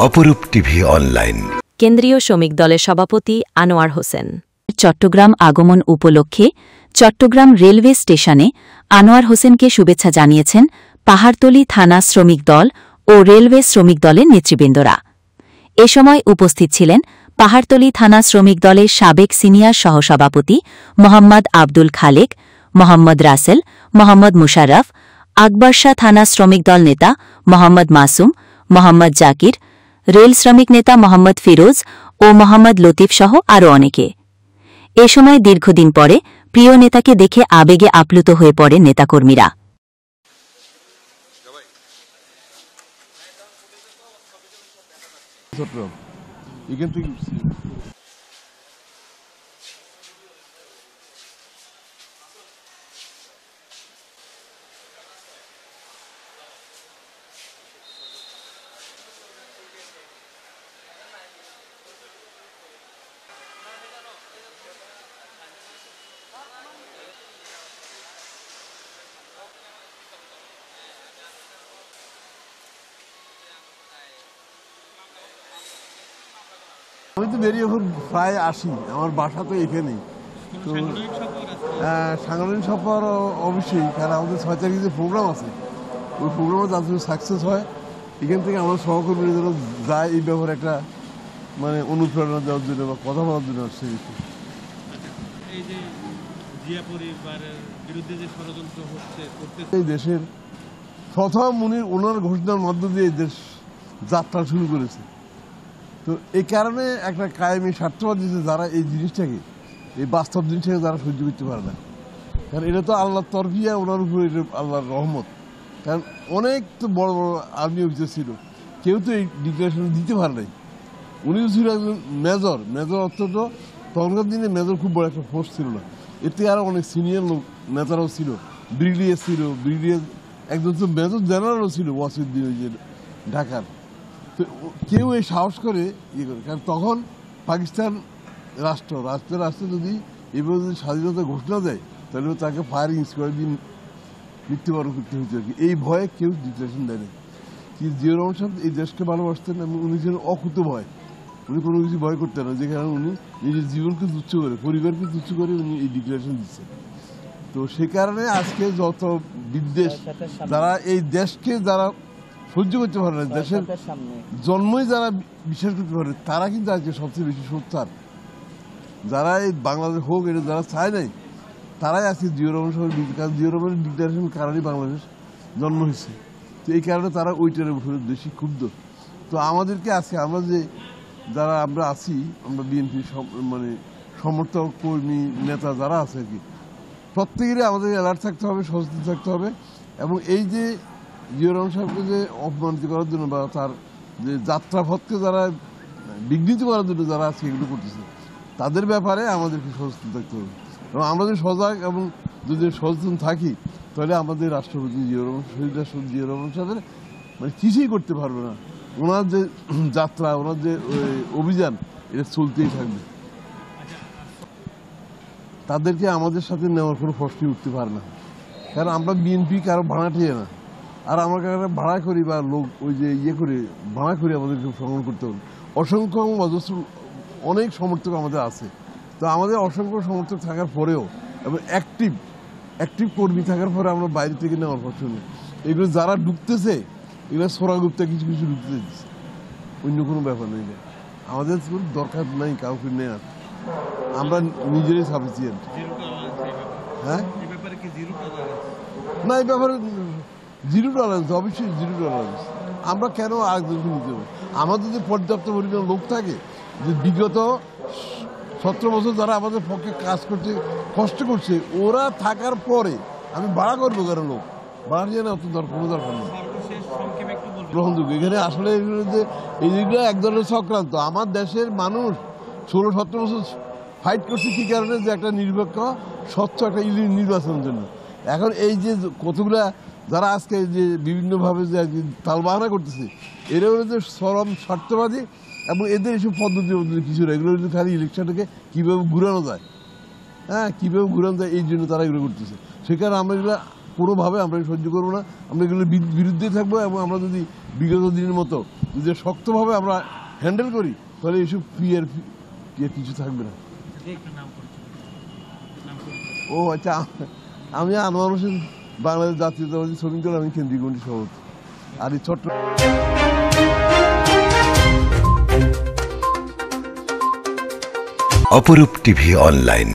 অপরূপ TV online. কেন্দ্রীয় শ্রমিক দলের সভাপতি আনোয়ার হোসেন। চট্টগ্রাম আগমন উপলক্ষে চট্টগ্রাম রেলওয়ে স্টেশনে আনোয়ার হোসেনকে শুভেচ্ছা জানিয়েছেন পাহাড়তলী থানা শ্রমিক দল ও রেলওয়ে শ্রমিক দলের নেতৃবৃন্দরা। এ সময় উপস্থিত ছিলেন পাহাড়তলী থানা শ্রমিক দলের সাবেক সিনিয়র সহসভাপতি মোহাম্মদ আব্দুল খালেক, মোহাম্মদ রাসেল, মোহাম্মদ মুশাররফ, আকবরশাহ থানা শ্রমিক দল নেতা মোহাম্মদ মাসুম, মোহাম্মদ জাকির, রেল শ্রমিক নেতা মোহাম্মদ ফিরোজ ও মোহাম্মদ লতিফ সহ আরও অনেকে। এ সময় দীর্ঘদিন পরে প্রিয় নেতাকে দেখে আবেগে আপ্লুত হয়ে পড়ে নেতাকর্মীরা। আমি তো বেরিয়ে এখন প্রায় আসি, আমার বাসা তো এখানেই। তো সাংগঠনিক সফর অবশ্যই, কারণ আমাদের 6 তারিখে যে প্রোগ্রাম আছে ওই প্রোগ্রামে যাতে সাকসেস হয়, এখান থেকে আমরা সহকর্মীদের জন্য যাই এই ব্যাপারে একটা মানে অনুপ্রেরণা দেওয়ার জন্য বা কথা বলার জন্য আসছে। এই দেশের প্রথম উনি ওনার ঘোষণার মধ্য দিয়ে এই দেশ যাত্রা শুরু করেছে। তো এই কারণে একটা কায়েমি স্বার্থবাদ দিয়েছে যারা এই জিনিসটাকে, এই বাস্তব জিনিসটাকে যারা সহ্য করতে পারে না। কারণ এটা তো আল্লাহর তরফিয়া, ওনার উপরে আল্লাহর রহমত। কারণ অনেক তো বড় বড় আর্মি অফিসার ছিল, কেউ তো এই ডিক্লারেশন দিতে পারে নাই। উনিও ছিল একজন মেজর। মেজর অর্থ তখনকার দিনে মেজর খুব বড় একটা পোস্ট ছিল না, এর থেকে আরও অনেক সিনিয়র লোক নেতারাও ছিল, ব্রিগেডিয়ার ছিল, ব্রিগেডিয়ার একজন তো মেজর জেনারেলও ছিল ওয়াসিউদ্দিন, ওই যে ঢাকার। তো কেউ এই সাহস করে ইয়ে করে, কারণ তখন পাকিস্তান রাষ্ট্র যদি এভাবে যদি স্বাধীনতা ঘোষণা দেয় তাহলে তাকে ফায়ারিং স্কোয়াড দিন মৃত্যুবরণ করতে হয়েছে আর কি। এই ভয়ে কেউ ডিক্লারেশন দেয় না। কিন্তু জিয়াউর রহমান সাহেব এই দেশকে ভালোবাসতেন এবং উনি ছিলেন অকুত ভয়, উনি কোনো কিছু ভয় করতেন না, যে কারণে উনি নিজের জীবনকে তুচ্ছ করে, পরিবারকে তুচ্ছ করে উনি এই ডিক্লারেশন দিচ্ছেন। তো সে কারণে আজকে যত বিদ্বেষ, যারা এই দেশকে যারা সহ্য করতে পারে না, দেশের জন্মই যারা বিশ্বাস করতে পারে, তারা কিন্তু আজকে সবচেয়ে বেশি সোচ্চার। যারা এই বাংলাদেশ হোক এটা যারা চায় নাই, তারাই আজকে জিয়াউর রহমান সাহেবের, কারণ জিয়াউর রহমানের ডিক্লারেশনের কারণেই বাংলাদেশ জন্ম হয়েছে। তো এই কারণে তারা ওইটার উপরে বেশি ক্ষুব্ধ। তো আমাদেরকে আজকে আমরা যে যারা আমরা আছি, আমরা বিএনপি মানে সমর্থক, কর্মী, নেতা যারা আছে আর কি, প্রত্যেকেরই আমাদের অ্যালার্ট থাকতে হবে, সচেতন থাকতে হবে। এবং এই যে জিয়াউর রহমান সাহেবকে যে অপমানিত করার জন্য বা তার যে যাত্রাপথকে যারা বিঘ্নিত করার জন্য যারা আজকে এগুলো করতেছে, তাদের ব্যাপারে আমাদেরকে সচেতন থাকতে হবে। এবং আমরা যদি সজাগ এবং যদি সচেতন থাকি, তাহলে আমাদের রাষ্ট্রপতি শহীদ রাষ্ট্রপতি জিয়াউর রহমান সাহেবের মানে কিছুই করতে পারবে না। ওনার যে যাত্রা, ওনার যে অভিযান, এটা চলতেই থাকবে। তাদেরকে আমাদের সাথে নেওয়ার কোনো প্রশ্নই উঠতে পারে না, কারণ আমরা বিএনপি কারো ভাড়াটিয়ে না। আর আমরা কারো ভাড়া করি বা লোক ওই যে ইয়ে করে ভাড়া করে আমাদেরকে সংগ্রহ করতে হবে। অসংখ্য অজস্র অনেক সমর্থক আমাদের আছে। তো আমাদের অসংখ্য সমর্থক থাকার পরেও এবং অ্যাক্টিভ কর্মী থাকার পরে আমরা বাইরে থেকে নেওয়ার প্রশ্ন নেই। এগুলো যারা ঢুকতেছে, এগুলো সোরাগুপ্তা কিছু কিছু ঢুকতে দিচ্ছে, অন্য কোনো ব্যাপার নেই। আমাদের দরকার নাই কাউকে নেওয়ার, আমরা নিজেরাই সাফিসিয়েন্ট। হ্যাঁ, না এই ব্যাপারে জিরো টলারেন্স, অবশ্যই জিরো টলারেন্স। আমরা কেন আরেকজনকে নিতে হবে? আমাদের যে পর্যাপ্ত পরিমাণ লোক থাকে, যে বিগত 17 বছর যারা আমাদের পক্ষে কাজ করছে, কষ্ট করছে, ওরা থাকার পরে আমি ভাড়া করবো কেন? লোক ভাড়া নিয়ে না, অত কোনো দরকার নেই। গ্রহণযোগ্য এখানে আসলে এইগুলো এক ধরনের চক্রান্ত। আমার দেশের মানুষ 16-17 বছর ফাইট করছে কি কারণে? যে একটা নিরপেক্ষ স্বচ্ছ একটা নির্বাচনের জন্য। এখন এই যে কতগুলা যারা আজকে যে বিভিন্নভাবে যে তালবাহানা করতেছে, এরা হলো যে চরম স্বার্থবাদী এবং এদের এইসব পদ্ধতি কিছু না। এগুলো খালি ইলেকশনটাকে কীভাবে ঘুরানো যায়, হ্যাঁ কীভাবে ঘুরানো যায়, এই জন্য তারা এগুলো করতেছে। সেখানে আমরা এগুলো কোনোভাবে আমরা সহ্য করবো না, আমরা এগুলোর বিরুদ্ধে থাকবো। এবং আমরা যদি বিগত দিনের মতো যদি শক্তভাবে আমরা হ্যান্ডেল করি তাহলে এইসব পিয়ার কিছু থাকবে না। ও আচ্ছা, আমি আনোয়ার হোসেন, বাংলাদেশ জাতীয়তাবাদী শ্রমিক দল, আমি কেন্দ্রীয় কমিটির সভাপতি। আর এই ছোট্ট অপরূপ টিভি অনলাইন।